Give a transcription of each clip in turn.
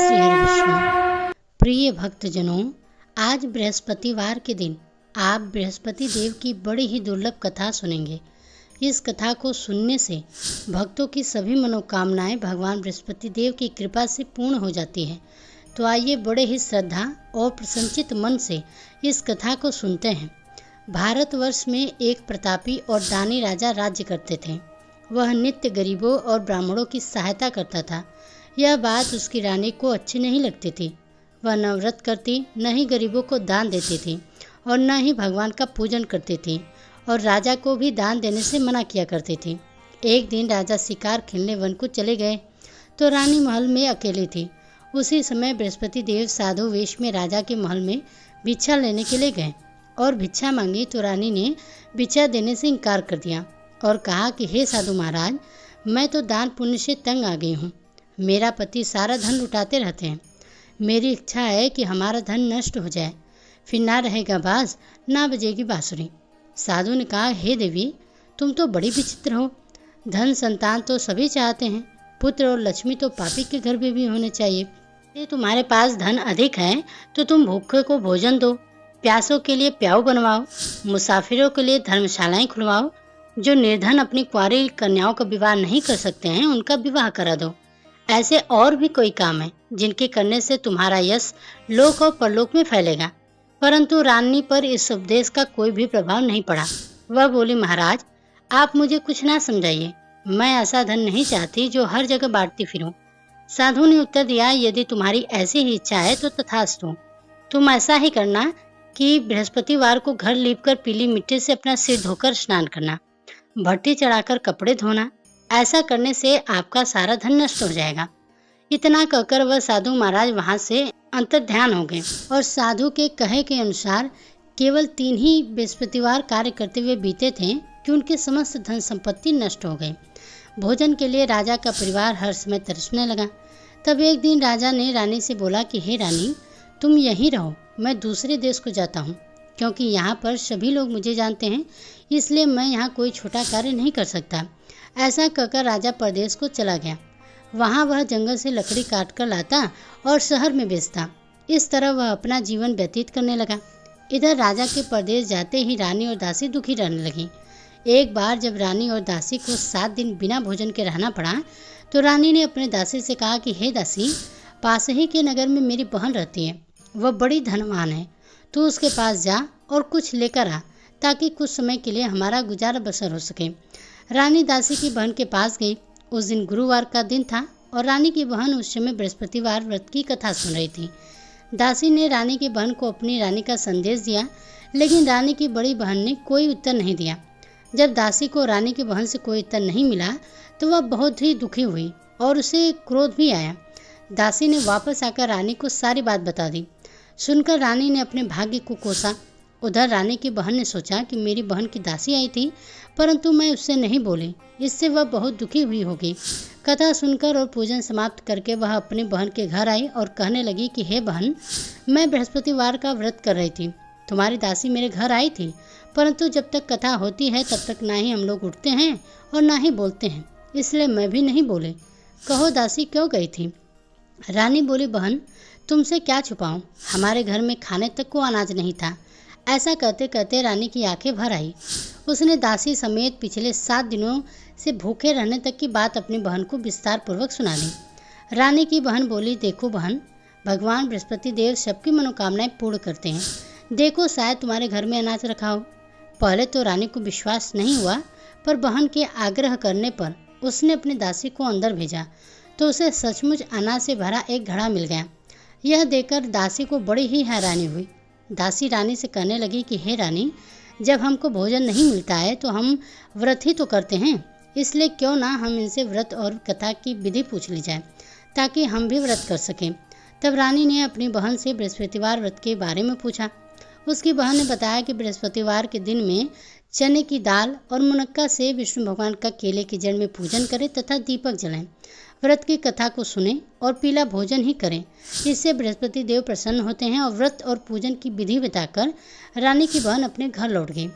श्री हरि विष्णु। प्रिय भक्तजनों, आज बृहस्पतिवार के दिन आप बृहस्पति देव की बड़ी ही दुर्लभ कथा सुनेंगे। इस कथा को सुनने से भक्तों की सभी मनोकामनाएं भगवान बृहस्पति देव की कृपा से पूर्ण हो जाती है। तो आइए बड़े ही श्रद्धा और प्रसन्नचित मन से इस कथा को सुनते हैं। भारतवर्ष में एक प्रतापी और दानी राजा राज्य करते थे। वह नित्य गरीबों और ब्राह्मणों की सहायता करता था। यह बात उसकी रानी को अच्छी नहीं लगती थी। वह न व्रत करती, न ही गरीबों को दान देती थी और न ही भगवान का पूजन करती थी, और राजा को भी दान देने से मना किया करती थी। एक दिन राजा शिकार खेलने वन को चले गए तो रानी महल में अकेली थी। उसी समय बृहस्पति देव साधु वेश में राजा के महल में भिक्षा लेने के लिए गए और भिक्षा मांगी तो रानी ने भिक्षा देने से इनकार कर दिया और कहा कि हे साधु महाराज, मैं तो दान पुण्य से तंग आ गई हूँ। मेरा पति सारा धन लुटाते रहते हैं। मेरी इच्छा है कि हमारा धन नष्ट हो जाए, फिर ना रहेगा बाज, ना बजेगी बांसुरी। साधु ने कहा, हे देवी, तुम तो बड़ी विचित्र हो। धन संतान तो सभी चाहते हैं, पुत्र और लक्ष्मी तो पापी के घर में भी होने चाहिए। ये तुम्हारे पास धन अधिक है तो तुम भूखे को भोजन दो, प्यासों के लिए प्याऊ बनवाओ, मुसाफिरों के लिए धर्मशालाएं खुलवाओ। जो निर्धन अपनी कुंवारी कन्याओं का विवाह नहीं कर सकते हैं, उनका विवाह करा दो। ऐसे और भी कोई काम है जिनके करने से तुम्हारा यश लोक और परलोक में फैलेगा। परंतु रानी पर इस उपदेश का कोई भी प्रभाव नहीं पड़ा। वह बोली, महाराज, आप मुझे कुछ ना समझाइए। मैं ऐसा धन नहीं चाहती जो हर जगह बांटती फिरूं। साधु ने उत्तर दिया, यदि तुम्हारी ऐसी ही इच्छा है तो तथास्तु। तुम ऐसा ही करना कि बृहस्पतिवार को घर लीपकर पीली मिट्टी से अपना सिर धोकर स्नान करना, भट्टी चढ़ाकर कपड़े धोना। ऐसा करने से आपका सारा धन नष्ट हो जाएगा। इतना कहकर वह साधु महाराज वहां से अंतर्ध्यान हो गए और साधु के कहे के अनुसार केवल 3 ही बृहस्पतिवार कार्य करते हुए बीते थे कि उनके समस्त धन संपत्ति नष्ट हो गई। भोजन के लिए राजा का परिवार हर समय तरसने लगा। तब एक दिन राजा ने रानी से बोला कि हे रानी, तुम यहीं रहो, मैं दूसरे देश को जाता हूँ, क्योंकि यहाँ पर सभी लोग मुझे जानते हैं, इसलिए मैं यहाँ कोई छोटा कार्य नहीं कर सकता। ऐसा कहकर राजा परदेश को चला गया। वहाँ वह जंगल से लकड़ी काट कर लाता और शहर में बेचता। इस तरह वह अपना जीवन व्यतीत करने लगा। इधर राजा के परदेश जाते ही रानी और दासी दुखी रहने लगी। एक बार जब रानी और दासी को 7 दिन बिना भोजन के रहना पड़ा तो रानी ने अपने दासी से कहा कि हे दासी, पास ही के नगर में मेरी बहन रहती है, वह बड़ी धनवान है। तू उसके पास जा और कुछ लेकर आ, ताकि कुछ समय के लिए हमारा गुजारा बसर हो सके। रानी दासी की बहन के पास गई। उस दिन गुरुवार का दिन था और रानी की बहन उस समय बृहस्पतिवार व्रत की कथा सुन रही थी। दासी ने रानी की बहन को अपनी रानी का संदेश दिया, लेकिन रानी की बड़ी बहन ने कोई उत्तर नहीं दिया। जब दासी को रानी की बहन से कोई उत्तर नहीं मिला तो वह बहुत ही दुखी हुई और उसे क्रोध भी आया। दासी ने वापस आकर रानी को सारी बात बता दी। सुनकर रानी ने अपने भाग्य को कोसा। उधर रानी की बहन ने सोचा कि मेरी बहन की दासी आई थी, परंतु मैं उससे नहीं बोली, इससे वह बहुत दुखी हुई होगी। कथा सुनकर और पूजन समाप्त करके वह अपनी बहन के घर आई और कहने लगी कि हे बहन, मैं बृहस्पतिवार का व्रत कर रही थी। तुम्हारी दासी मेरे घर आई थी, परंतु जब तक कथा होती है तब तक ना ही हम लोग उठते हैं और ना ही बोलते हैं, इसलिए मैं भी नहीं बोले। कहो दासी क्यों गई थी? रानी बोली, बहन, तुमसे क्या छुपाऊं, हमारे घर में खाने तक को अनाज नहीं था। ऐसा कहते कहते रानी की आंखें भर आई। उसने दासी समेत पिछले 7 दिनों से भूखे रहने तक की बात अपनी बहन को विस्तार पूर्वक सुना दी। रानी की बहन बोली, देखो बहन, भगवान बृहस्पति देव सबकी मनोकामनाएं पूर्ण करते हैं। देखो, शायद तुम्हारे घर में अनाज रखा हो। पहले तो रानी को विश्वास नहीं हुआ, पर बहन के आग्रह करने पर उसने अपनी दासी को अंदर भेजा तो उसे सचमुच अनाज से भरा एक घड़ा मिल गया। यह देखकर दासी को बड़ी ही हैरानी हुई। दासी रानी से कहने लगी कि हे रानी, जब हमको भोजन नहीं मिलता है तो हम व्रत ही तो करते हैं, इसलिए क्यों ना हम इनसे व्रत और कथा की विधि पूछ ली जाए, ताकि हम भी व्रत कर सकें। तब रानी ने अपनी बहन से बृहस्पतिवार व्रत के बारे में पूछा। उसकी बहन ने बताया कि बृहस्पतिवार के दिन में चने की दाल और मुनक्का से विष्णु भगवान का केले की जड़ में पूजन करें तथा दीपक जलाएं, व्रत की कथा को सुने और पीला भोजन ही करें। इससे बृहस्पति देव प्रसन्न होते हैं। और व्रत और पूजन की विधि बताकर रानी की बहन अपने घर लौट गई।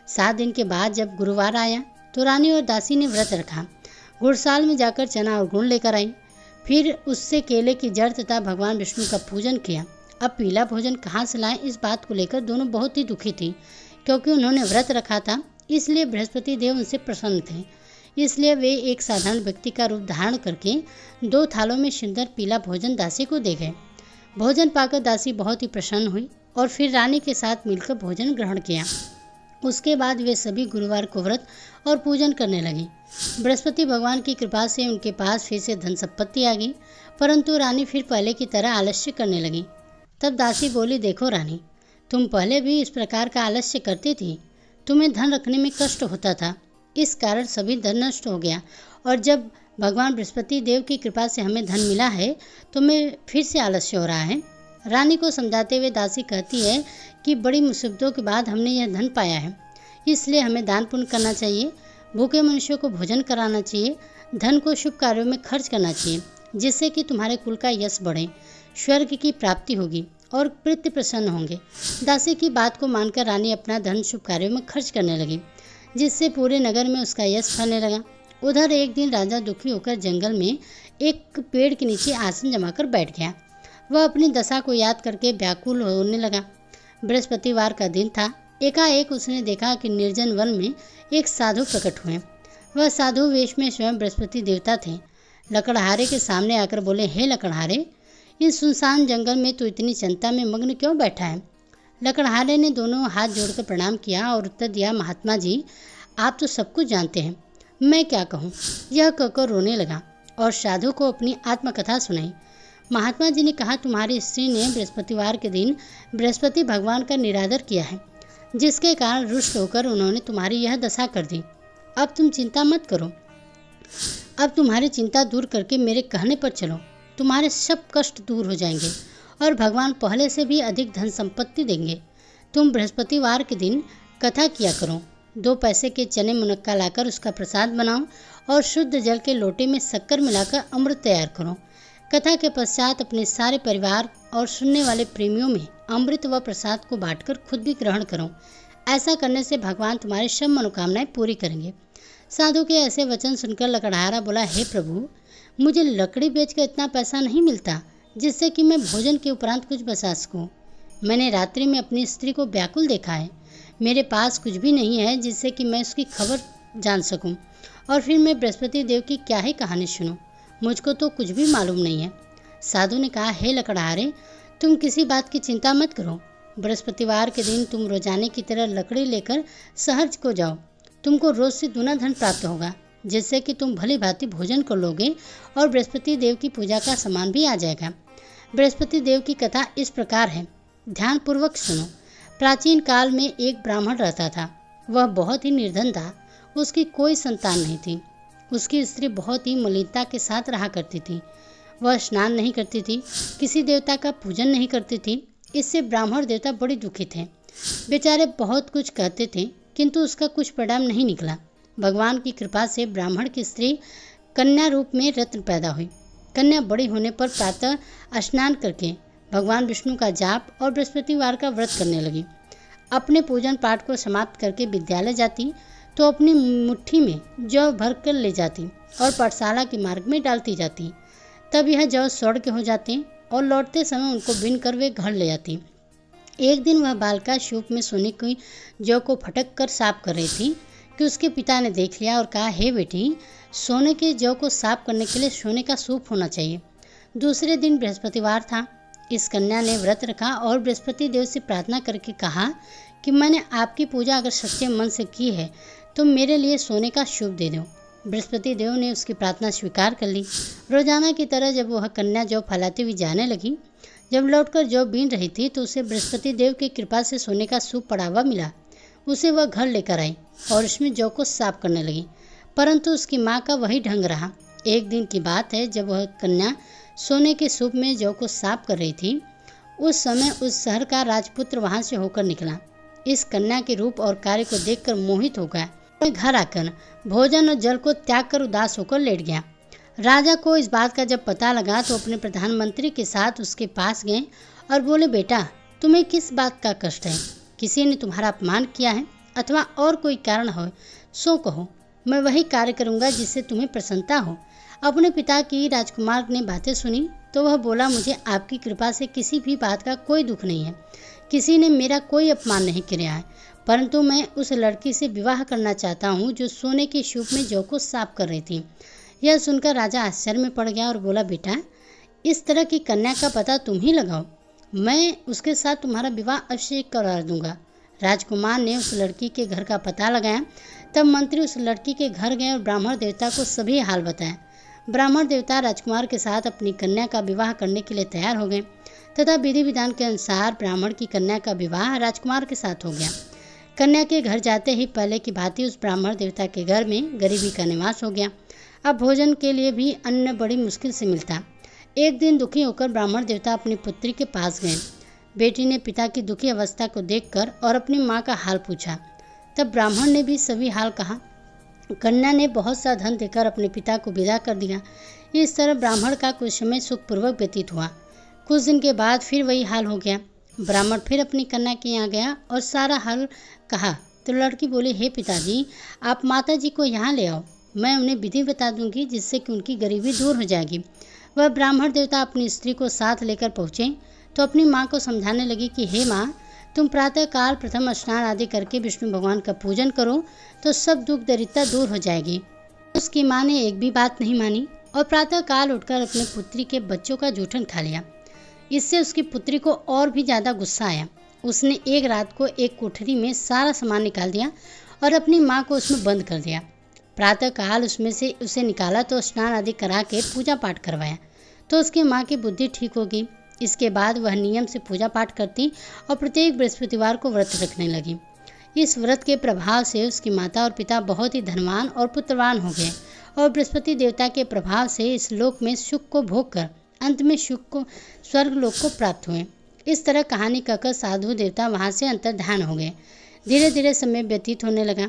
7 दिन के बाद जब गुरुवार आया तो रानी और दासी ने व्रत रखा। गुड़साल में जाकर चना और गुड़ लेकर आई। फिर उससे केले की जड़ तथा भगवान विष्णु का पूजन किया। अब पीला भोजन कहाँ से लाएं, इस बात को लेकर दोनों बहुत ही दुखी थी, क्योंकि उन्होंने व्रत रखा था, इसलिए बृहस्पति देव उनसे प्रसन्न थे। इसलिए वे एक साधारण व्यक्ति का रूप धारण करके 2 थालों में सुंदर पीला भोजन दासी को दे गए। भोजन पाकर दासी बहुत ही प्रसन्न हुई और फिर रानी के साथ मिलकर भोजन ग्रहण किया। उसके बाद वे सभी गुरुवार को व्रत और पूजन करने लगी। बृहस्पति भगवान की कृपा से उनके पास फिर से धन संपत्ति आ गई, परंतु रानी फिर पहले की तरह आलस्य करने लगी। तब दासी बोली, देखो रानी, तुम पहले भी इस प्रकार का आलस्य करती थी, तुम्हें धन रखने में कष्ट होता था, इस कारण सभी धन नष्ट हो गया, और जब भगवान बृहस्पति देव की कृपा से हमें धन मिला है तो मैं फिर से आलस्य हो रहा है। रानी को समझाते हुए दासी कहती है कि बड़ी मुसीबतों के बाद हमने यह धन पाया है, इसलिए हमें दान पुण्य करना चाहिए, भूखे मनुष्यों को भोजन कराना चाहिए, धन को शुभ कार्यों में खर्च करना चाहिए, जिससे कि तुम्हारे कुल का यश बढ़े, स्वर्ग की प्राप्ति होगी और पितृ प्रसन्न होंगे। दासी की बात को मानकर रानी अपना धन शुभ कार्यों में खर्च करने लगी, जिससे पूरे नगर में उसका यश फैलने लगा। उधर एक दिन राजा दुखी होकर जंगल में एक पेड़ के नीचे आसन जमाकर बैठ गया। वह अपनी दशा को याद करके व्याकुल होने लगा। बृहस्पतिवार का दिन था। एकाएक उसने देखा कि निर्जन वन में एक साधु प्रकट हुए। वह साधु वेश में स्वयं बृहस्पति देवता थे। लकड़हारे के सामने आकर बोले, हे लकड़हारे, इस सुनसान जंगल में तू इतनी चिंता में मग्न क्यों बैठा है? लकड़हारे ने दोनों हाथ जोड़कर प्रणाम किया और उत्तर दिया, महात्मा जी, आप तो सब कुछ जानते हैं, मैं क्या कहूँ। यह कहकर रोने लगा और साधु को अपनी आत्मकथा सुनाई। महात्मा जी ने कहा, तुम्हारी स्त्री ने बृहस्पतिवार के दिन बृहस्पति भगवान का निरादर किया है, जिसके कारण रुष्ट होकर उन्होंने तुम्हारी यह दशा कर दी। अब तुम चिंता मत करो, अब तुम्हारी चिंता दूर करके मेरे कहने पर चलो, तुम्हारे सब कष्ट दूर हो जाएंगे और भगवान पहले से भी अधिक धन संपत्ति देंगे। तुम बृहस्पतिवार के दिन कथा किया करो, 2 पैसे के चने मुनक्का लाकर उसका प्रसाद बनाओ और शुद्ध जल के लोटे में शक्कर मिलाकर अमृत तैयार करो। कथा के पश्चात अपने सारे परिवार और सुनने वाले प्रेमियों में अमृत व प्रसाद को बांटकर खुद भी ग्रहण करो। ऐसा करने से भगवान तुम्हारी सब मनोकामनाएं पूरी करेंगे। साधु के ऐसे वचन सुनकर लकड़हारा बोला, हे प्रभु, मुझे लकड़ी बेचकर इतना पैसा नहीं मिलता जिससे कि मैं भोजन के उपरांत कुछ बचा सकूं। मैंने रात्रि में अपनी स्त्री को व्याकुल देखा है। मेरे पास कुछ भी नहीं है जिससे कि मैं उसकी खबर जान सकूं, और फिर मैं बृहस्पति देव की क्या ही कहानी सुनूं। मुझको तो कुछ भी मालूम नहीं है। साधु ने कहा, हे लकड़हारे, तुम किसी बात की चिंता मत करो। बृहस्पतिवार के दिन तुम रोजाने की तरह लकड़ी लेकर शहर को जाओ। तुमको रोज से दुना धन प्राप्त होगा, जिससे कि तुम भली भांति भोजन कर लोगे और बृहस्पति देव की पूजा का सामान भी आ जाएगा। बृहस्पति देव की कथा इस प्रकार है, ध्यानपूर्वक सुनो। प्राचीन काल में एक ब्राह्मण रहता था। वह बहुत ही निर्धन था। उसकी कोई संतान नहीं थी। उसकी स्त्री बहुत ही मलिनता के साथ रहा करती थी। वह स्नान नहीं करती थी, किसी देवता का पूजन नहीं करती थी। इससे ब्राह्मण देवता बड़े दुखी थे। बेचारे बहुत कुछ कहते थे, किंतु उसका कुछ परिणाम नहीं निकला। भगवान की कृपा से ब्राह्मण की स्त्री कन्या रूप में रत्न पैदा हुई। कन्या बड़ी होने पर प्रातः स्नान करके भगवान विष्णु का जाप और बृहस्पतिवार का व्रत करने लगी। अपने पूजन पाठ को समाप्त करके विद्यालय जाती तो अपनी मुट्ठी में जौ भर कर ले जाती और पाठशाला के मार्ग में डालती जाती। तब यह जौ सड़ के हो जाते और लौटते समय उनको बीन कर वे घर ले जाती। एक दिन वह बालिका सूप में सोने की जौ को फटक कर साफ कर रही थी कि उसके पिता ने देख लिया और कहा, हे बेटी, सोने के जौ को साफ करने के लिए सोने का सूप होना चाहिए। दूसरे दिन बृहस्पतिवार था। इस कन्या ने व्रत रखा और बृहस्पति देव से प्रार्थना करके कहा कि मैंने आपकी पूजा अगर सच्चे मन से की है तो मेरे लिए सोने का सूप दे दो। बृहस्पति देव ने उसकी प्रार्थना स्वीकार कर ली। रोजाना की तरह जब वह कन्या जौ फैलाती हुई जाने लगी, जब लौटकर जौ बीन रही थी तो उसे बृहस्पति देव की कृपा से सोने का सूप पड़ा हुआ मिला। उसे वह घर लेकर आई और उसमें जौ को साफ करने लगी, परंतु उसकी माँ का वही ढंग रहा। एक दिन की बात है, जब वह कन्या सोने के सूप में जौ को साफ कर रही थी, उस समय उस शहर का राजपुत्र वहां से होकर निकला। इस कन्या के रूप और कार्य को देखकर मोहित हो गया। घर आकर भोजन और जल को त्याग कर उदास होकर लेट गया। राजा को इस बात का जब पता लगा तो अपने प्रधानमंत्री के साथ उसके पास गए और बोले, बेटा, तुम्हें किस बात का कष्ट है? किसी ने तुम्हारा अपमान किया है अथवा और कोई कारण हो सो कहो, मैं वही कार्य करूंगा जिससे तुम्हें प्रसन्नता हो। अपने पिता की राजकुमार ने बातें सुनी तो वह बोला, मुझे आपकी कृपा से किसी भी बात का कोई दुख नहीं है। किसी ने मेरा कोई अपमान नहीं किया है, परंतु मैं उस लड़की से विवाह करना चाहता हूँ जो सोने के सूप में जौ को साफ कर रही थी। यह सुनकर राजा आश्चर्य में पड़ गया और बोला, बेटा, इस तरह की कन्या का पता तुम ही लगाओ, मैं उसके साथ तुम्हारा विवाह अवश्य करा दूंगा। राजकुमार ने उस लड़की के घर का पता लगाया। तब मंत्री उस लड़की के घर गए और ब्राह्मण देवता को सभी हाल बताया। ब्राह्मण देवता राजकुमार के साथ अपनी कन्या का विवाह करने के लिए तैयार हो गए तथा विधि विधान के अनुसार ब्राह्मण की कन्या का विवाह राजकुमार के साथ हो गया। कन्या के घर जाते ही पहले की भांति उस ब्राह्मण देवता के घर में गरीबी का निवास हो गया। अब भोजन के लिए भी अन्न बड़ी मुश्किल से मिलता। एक दिन दुखी होकर ब्राह्मण देवता अपनी पुत्री के पास गए। बेटी ने पिता की दुखी अवस्था को देखकर और अपनी माँ का हाल पूछा। तब ब्राह्मण ने भी सभी हाल कहा। कन्या ने बहुत सा धन देकर अपने पिता को विदा कर दिया। इस तरह ब्राह्मण का कुछ समय सुखपूर्वक व्यतीत हुआ। कुछ दिन के बाद फिर वही हाल हो गया। ब्राह्मण फिर अपनी कन्या के यहाँ गया और सारा हाल कहा तो लड़की बोली, हे पिताजी, आप माता जी को यहाँ ले आओ, मैं उन्हें विधि बता दूंगी जिससे कि उनकी गरीबी दूर हो जाएगी। वह ब्राह्मण देवता अपनी स्त्री को साथ लेकर पहुँचे तो अपनी माँ को समझाने लगी कि हे माँ, तुम प्रातःकाल प्रथम स्नान आदि करके विष्णु भगवान का पूजन करो तो सब दुख दरिद्रता दूर हो जाएगी। उसकी माँ ने एक भी बात नहीं मानी और प्रातःकाल उठकर अपने पुत्री के बच्चों का जूठन खा लिया। इससे उसकी पुत्री को और भी ज़्यादा गुस्सा आया। उसने एक रात को एक कोठरी में सारा सामान निकाल दिया और अपनी माँ को उसमें बंद कर दिया। प्रातःकाल उसमें से उसे निकाला तो स्नान आदि करा के पूजा पाठ करवाया तो उसकी माँ की बुद्धि ठीक हो गई। इसके बाद वह नियम से पूजा पाठ करती और प्रत्येक बृहस्पतिवार को व्रत रखने लगी। इस व्रत के प्रभाव से उसकी माता और पिता बहुत ही धनवान और पुत्रवान हो गए और बृहस्पति देवता के प्रभाव से इस लोक में सुख को भोग कर अंत में सुख को स्वर्ग लोक को प्राप्त हुए। इस तरह कहानी कहकर साधु देवता वहाँ से अंतर्ध्यान हो गए। धीरे धीरे समय व्यतीत होने लगा।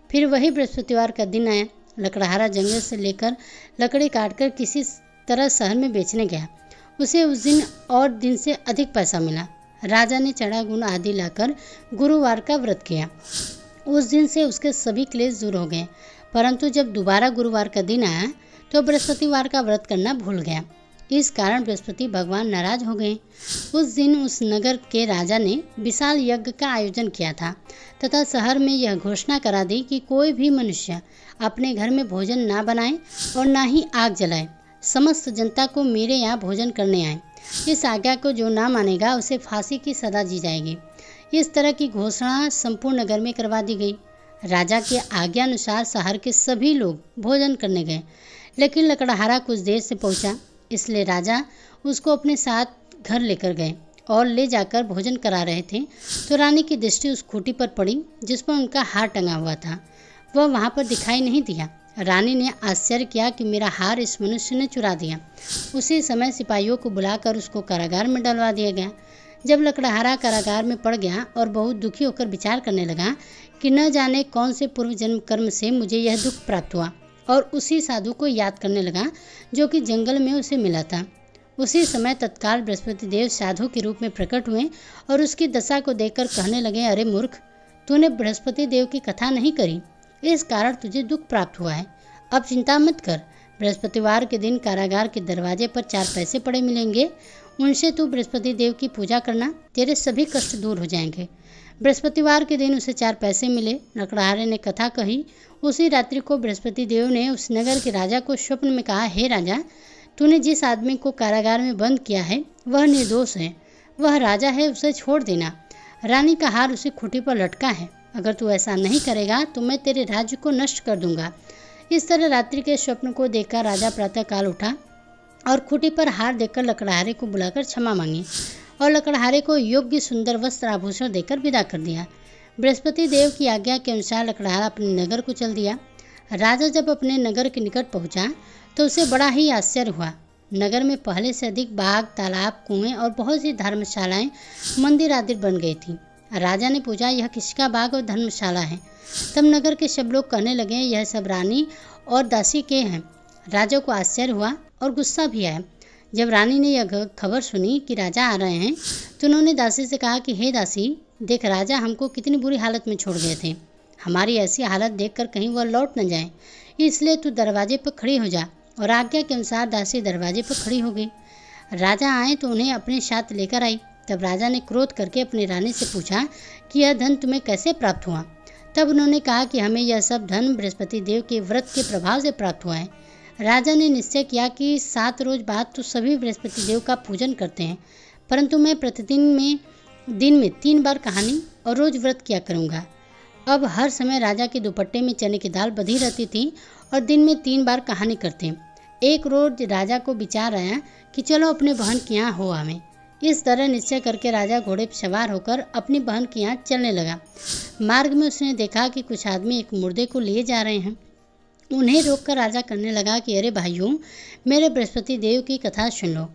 फिर वही बृहस्पतिवार का दिन आया। लकड़हारा जंगल से लेकर लकड़ी काटकर किसी तरह शहर में बेचने गया। उसे उस दिन और दिन से अधिक पैसा मिला। राजा ने चढ़ा गुण आदि लाकर गुरुवार का व्रत किया। उस दिन से उसके सभी क्लेश दूर हो गए, परंतु जब दोबारा गुरुवार का दिन आया तो बृहस्पतिवार का व्रत करना भूल गया। इस कारण बृहस्पति भगवान नाराज हो गए। उस दिन उस नगर के राजा ने विशाल यज्ञ का आयोजन किया था तथा शहर में यह घोषणा करा दी कि कोई भी मनुष्य अपने घर में भोजन ना बनाए और ना ही आग जलाए। समस्त जनता को मेरे यहाँ भोजन करने आए। इस आज्ञा को जो ना मानेगा उसे फांसी की सजा दी जाएगी। इस तरह की घोषणा संपूर्ण नगर में करवा दी गई। राजा के आज्ञा अनुसार शहर के सभी लोग भोजन करने गए, लेकिन लकड़हारा कुछ देर से पहुंचा, इसलिए राजा उसको अपने साथ घर लेकर गए और ले जाकर भोजन करा रहे थे तो रानी की दृष्टि उस खूंटी पर पड़ी जिस पर उनका हार टंगा हुआ था। वह वहाँ पर दिखाई नहीं दिया। रानी ने आश्चर्य किया कि मेरा हार इस मनुष्य ने चुरा दिया। उसी समय सिपाहियों को बुलाकर उसको कारागार में डलवा दिया गया। जब लकड़हारा कारागार में पड़ गया और बहुत दुखी होकर विचार करने लगा कि न जाने कौन से पूर्व जन्म कर्म से मुझे यह दुख प्राप्त हुआ, और उसी साधु को याद करने लगा जो कि जंगल में उसे मिला था। उसी समय तत्काल बृहस्पति देव साधु के रूप में प्रकट हुए और उसकी दशा को देखकर कहने लगे, अरे मूर्ख, तूने बृहस्पति देव की कथा नहीं करी, इस कारण तुझे दुख प्राप्त हुआ है। अब चिंता मत कर, बृहस्पतिवार के दिन कारागार के दरवाजे पर 4 पैसे पड़े मिलेंगे, उनसे तू बृहस्पति देव की पूजा करना, तेरे सभी कष्ट दूर हो जाएंगे। बृहस्पतिवार के दिन उसे 4 पैसे मिले। लकड़हारे ने कथा कही। उसी रात्रि को बृहस्पति देव ने उस नगर के राजा को स्वप्न में कहा, हे राजा, तूने जिस आदमी को कारागार में बंद किया है वह निर्दोष है, वह राजा है, उसे छोड़ देना। रानी का हार उसी खूंटी पर लटका है, अगर तू ऐसा नहीं करेगा तो मैं तेरे राज्य को नष्ट कर दूंगा। इस तरह रात्रि के स्वप्न को देखकर राजा प्रातःकाल उठा और खूंटी पर हार देकर लकड़हारे को बुलाकर क्षमा मांगी और लकड़हारे को योग्य सुंदर वस्त्र आभूषण देकर विदा कर दिया। बृहस्पति देव की आज्ञा के अनुसार लकड़हारा अपने नगर को चल दिया। राजा जब अपने नगर के निकट पहुंचा तो उसे बड़ा ही आश्चर्य हुआ। नगर में पहले से अधिक बाग, तालाब, कुएं और बहुत सी धर्मशालाएं, मंदिर आदि बन गई थी। राजा ने पूछा, यह किसका बाग और धर्मशाला है? तब नगर के सब लोग कहने लगे, यह सब रानी और दासी के हैं। राजा को आश्चर्य हुआ और गुस्सा भी आया। जब रानी ने यह खबर सुनी कि राजा आ रहे हैं तो उन्होंने दासी से कहा कि हे दासी, देख, राजा हमको कितनी बुरी हालत में छोड़ गए थे। हमारी ऐसी हालत देखकर कहीं वह लौट न जाए, इसलिए तू दरवाजे पर खड़ी हो जा और आज्ञा के अनुसार दासी दरवाजे पर खड़ी हो गई। राजा आए तो उन्हें अपने साथ लेकर आई। तब राजा ने क्रोध करके अपनी रानी से पूछा कि यह धन तुम्हें कैसे प्राप्त हुआ। तब उन्होंने कहा कि हमें यह सब धन बृहस्पति देव के व्रत के प्रभाव से प्राप्त हुआ है। राजा ने निश्चय किया कि 7 रोज बाद तो सभी बृहस्पति देव का पूजन करते हैं, परंतु मैं प्रतिदिन दिन में 3 बार कहानी और रोज व्रत किया करूँगा। अब हर समय राजा के दुपट्टे में चने की दाल बंधी रहती थी और दिन में 3 बार कहानी करते। एक रोज राजा को विचार आया कि चलो अपने बहन के यहाँ हो आवें। इस तरह निश्चय करके राजा घोड़े पर सवार होकर अपनी बहन के यहाँ चलने लगा। मार्ग में उसने देखा कि कुछ आदमी एक मुर्दे को लिए जा रहे हैं। उन्हें रोककर राजा कहने लगा कि अरे भाइयों, मेरे बृहस्पति देव की कथा सुन लो।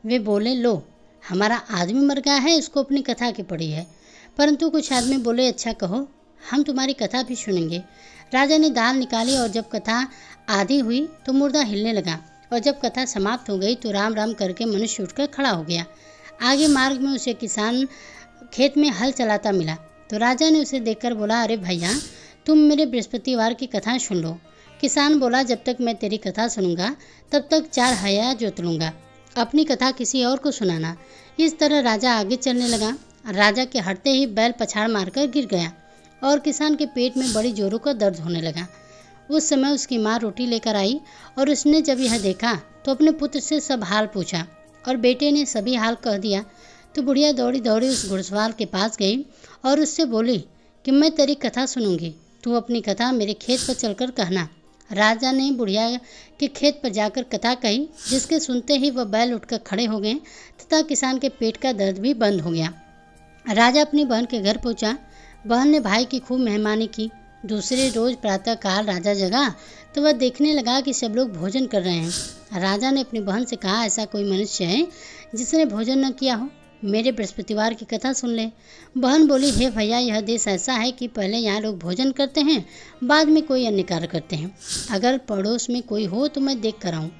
वे बोले, लो, हमारा आदमी मर गया है, इसको अपनी कथा की पड़ी है। परंतु कुछ आदमी बोले, अच्छा कहो, हम तुम्हारी कथा भी सुनेंगे। राजा ने दाल निकाली और जब कथा आधी हुई तो मुर्दा हिलने लगा और जब कथा समाप्त हो गई तो राम राम करके मनुष्य उठकर खड़ा हो गया। आगे मार्ग में उसे किसान खेत में हल चलाता मिला तो राजा ने उसे देखकर बोला, अरे भैया, तुम मेरे बृहस्पतिवार की कथा सुन लो। किसान बोला, जब तक मैं तेरी कथा सुनूंगा तब तक 4 हया जोत लूँगा, अपनी कथा किसी और को सुनाना। इस तरह राजा आगे चलने लगा। राजा के हटते ही बैल पछाड़ मारकर गिर गया और किसान के पेट में बड़ी जोरों का दर्द होने लगा। उस समय उसकी माँ रोटी लेकर आई और उसने जब यह देखा तो अपने पुत्र से सब हाल पूछा और बेटे ने सभी हाल कह दिया। तो बुढ़िया दौड़ी दौड़ी उस घुड़सवार के पास गई और उससे बोली कि मैं तेरी कथा सुनूंगी, तू अपनी कथा मेरे खेत पर चलकर कहना। राजा ने बुढ़िया के खेत पर जाकर कथा कही, जिसके सुनते ही वह बैल उठकर खड़े हो गए तथा किसान के पेट का दर्द भी बंद हो गया। राजा अपनी बहन के घर पहुंचा। बहन ने भाई की खूब मेहमानी की। दूसरे रोज प्रातःकाल राजा जगा तो वह देखने लगा कि सब लोग भोजन कर रहे हैं। राजा ने अपनी बहन से कहा, ऐसा कोई मनुष्य है जिसने भोजन न किया हो, मेरे बृहस्पतिवार की कथा सुन ले। बहन बोली, हे भैया, यह देश ऐसा है कि पहले यहाँ लोग भोजन करते हैं, बाद में कोई अन्य कार्य करते हैं। अगर पड़ोस में कोई हो तो मैं देख कर आऊँ।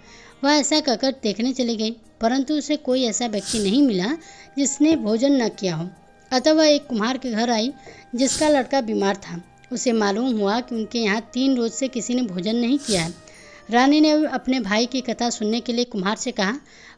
वह ऐसा कहकर देखने चली गई, परंतु उसे कोई ऐसा व्यक्ति नहीं मिला जिसने भोजन न किया हो। अतः वह एक कुम्हार के घर आई जिसका लड़का बीमार था। उसे मालूम हुआ कि उनके यहाँ 3 रोज से किसी ने भोजन नहीं किया है। रानी ने अपने भाई की कथा सुनने के लिए कुम्हार से कहा।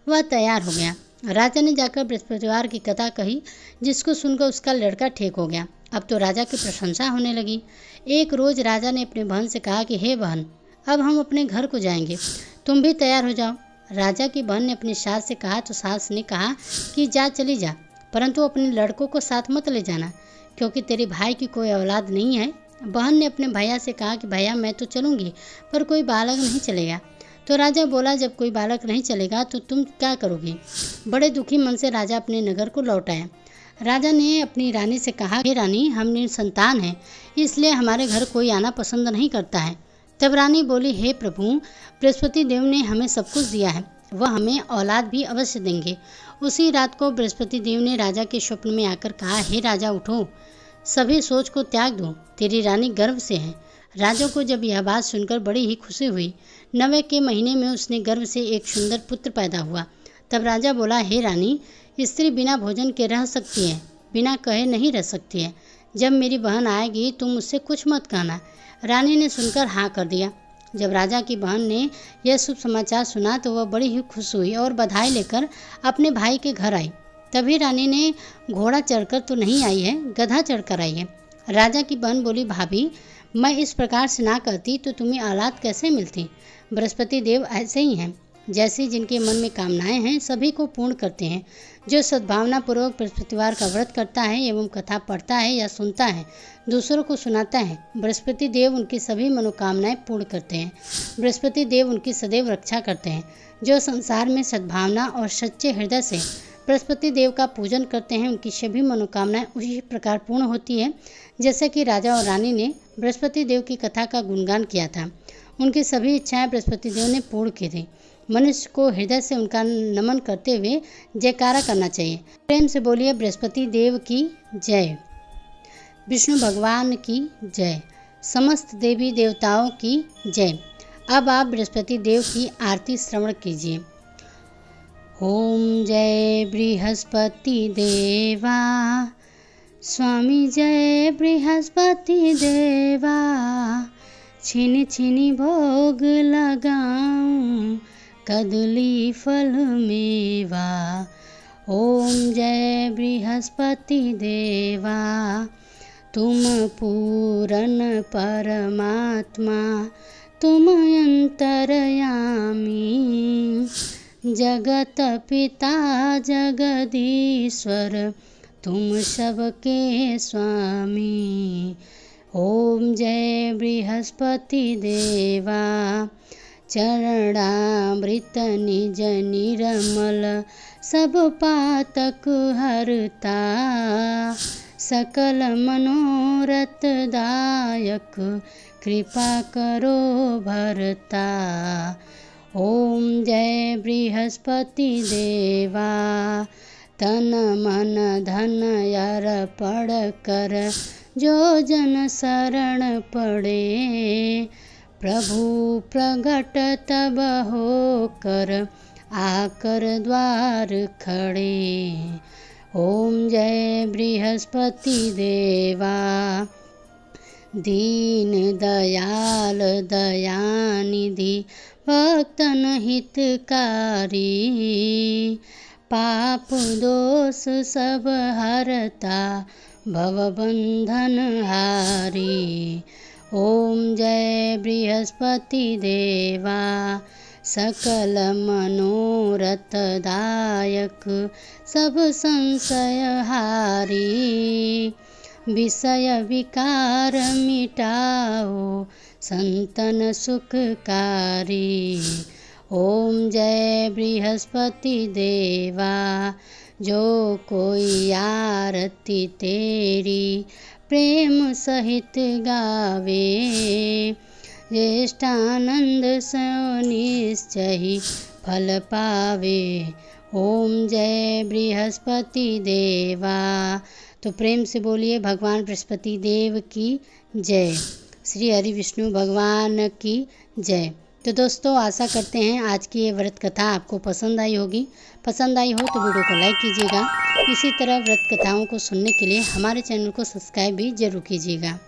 वह तैयार हो गया। राजा ने जाकर बृहस्पतिवार की कथा कही, जिसको सुनकर उसका लड़का ठीक हो गया। अब तो राजा की प्रशंसा होने लगी। एक रोज राजा ने अपनी बहन से कहा कि हे बहन, अब हम अपने घर को जाएंगे, तुम भी तैयार हो जाओ। राजा की बहन ने अपनी सास से कहा तो सास ने कहा कि जा चली जा, परंतु अपने लड़कों को साथ मत ले जाना, क्योंकि तेरे भाई की कोई औलाद नहीं है। बहन ने अपने भैया से कहा कि भैया, मैं तो चलूँगी, पर कोई बालक नहीं चलेगा। तो राजा बोला, जब कोई बालक नहीं चलेगा तो तुम क्या करोगी। बड़े दुखी मन से राजा अपने नगर को लौट आया। राजा ने अपनी रानी से कहा, हे रानी, हम निसंतान हैं, इसलिए हमारे घर कोई आना पसंद नहीं करता है। तब रानी बोली, हे प्रभु, बृहस्पति देव ने हमें सब कुछ दिया है, वह हमें औलाद भी अवश्य देंगे। उसी रात को बृहस्पति देव ने राजा के स्वप्न में आकर कहा, हे राजा, उठो, सभी सोच को त्याग दो, तेरी रानी गर्भ से है। राजा को जब यह बात सुनकर बड़ी ही खुशी हुई। 9वें के महीने में उसने गर्भ से एक सुंदर पुत्र पैदा हुआ। तब राजा बोला, हे रानी, स्त्री बिना भोजन के रह सकती है, बिना कहे नहीं रह सकती है। जब मेरी बहन आएगी तुम मुझसे कुछ मत कहना। रानी ने सुनकर हाँ कर दिया। जब राजा की बहन ने यह शुभ समाचार सुना तो वह बड़ी ही खुश हुई और बधाई लेकर अपने भाई के घर आई। तभी रानी ने घोड़ा चढ़कर तो नहीं आई है, गधा चढ़कर आई है। राजा की बहन बोली, भाभी, मैं इस प्रकार से ना करती तो तुम्हें औलाद कैसे मिलती। बृहस्पति देव ऐसे ही हैं, जैसे जिनके मन में कामनाएं हैं सभी को पूर्ण करते हैं। जो सद्भावना पूर्वक बृहस्पतिवार का व्रत करता है एवं कथा पढ़ता है या सुनता है, दूसरों को सुनाता है, बृहस्पति देव उनकी सभी मनोकामनाएं पूर्ण करते हैं। बृहस्पति देव उनकी सदैव रक्षा करते हैं। जो संसार में सद्भावना और सच्चे हृदय से बृहस्पति देव का पूजन करते हैं, उनकी सभी मनोकामनाएं उसी प्रकार पूर्ण होती है जैसे कि राजा और रानी ने बृहस्पति देव की कथा का गुणगान किया था। उनकी सभी इच्छाएं बृहस्पति देव ने पूर्ण की थी। मनुष्य को हृदय से उनका नमन करते हुए जयकारा करना चाहिए। प्रेम से बोलिए, बृहस्पति देव की जय, विष्णु भगवान की जय, समस्त देवी देवताओं की जय। अब आप बृहस्पति देव की आरती श्रवण कीजिए। ओम जय बृहस्पति देवा, स्वामी जय बृहस्पति देवा, छिन छिनी भोग लगाऊं कदली फल मेवा। ओम जय बृहस्पति देवा, तुम पूरन परमात्मा, तुम अंतर्यामी। जगत पिता जगदीश्वर, तुम सबके स्वामी। ओम जय बृहस्पति देवा, चरणामृत निज निर्मल, सब पातक हरता। सकल मनोरथ दायक, कृपा करो भरता। ओम जय बृहस्पति देवा, तन मन धन अर्पण कर, जो जन शरण पड़े। प्रभु प्रगट तब होकर, आकर द्वार खड़े। ओम जय बृहस्पति देवा, दीन दयाल दयानिधि, भक्तन हितकारी। पाप दोष सब हरता, भवबंधन हारी। ओम जय बृहस्पति देवा, सकल मनोरथ दायक, सब संशय हारी। विषय विकार मिटाओ, संतन सुखकारी। ओम जय बृहस्पति देवा, जो कोई आरती तेरी, प्रेम सहित गावे। ज्येष्ठानंद सो निश्चय फल पावे। ओम जय बृहस्पति देवा। तो प्रेम से बोलिए भगवान बृहस्पति देव की जय, श्री हरि विष्णु भगवान की जय। तो दोस्तों आशा करते हैं आज की ये व्रत कथा आपको पसंद आई होगी। पसंद आई हो तो वीडियो को लाइक कीजिएगा। इसी तरह व्रत कथाओं को सुनने के लिए हमारे चैनल को सब्सक्राइब भी जरूर कीजिएगा।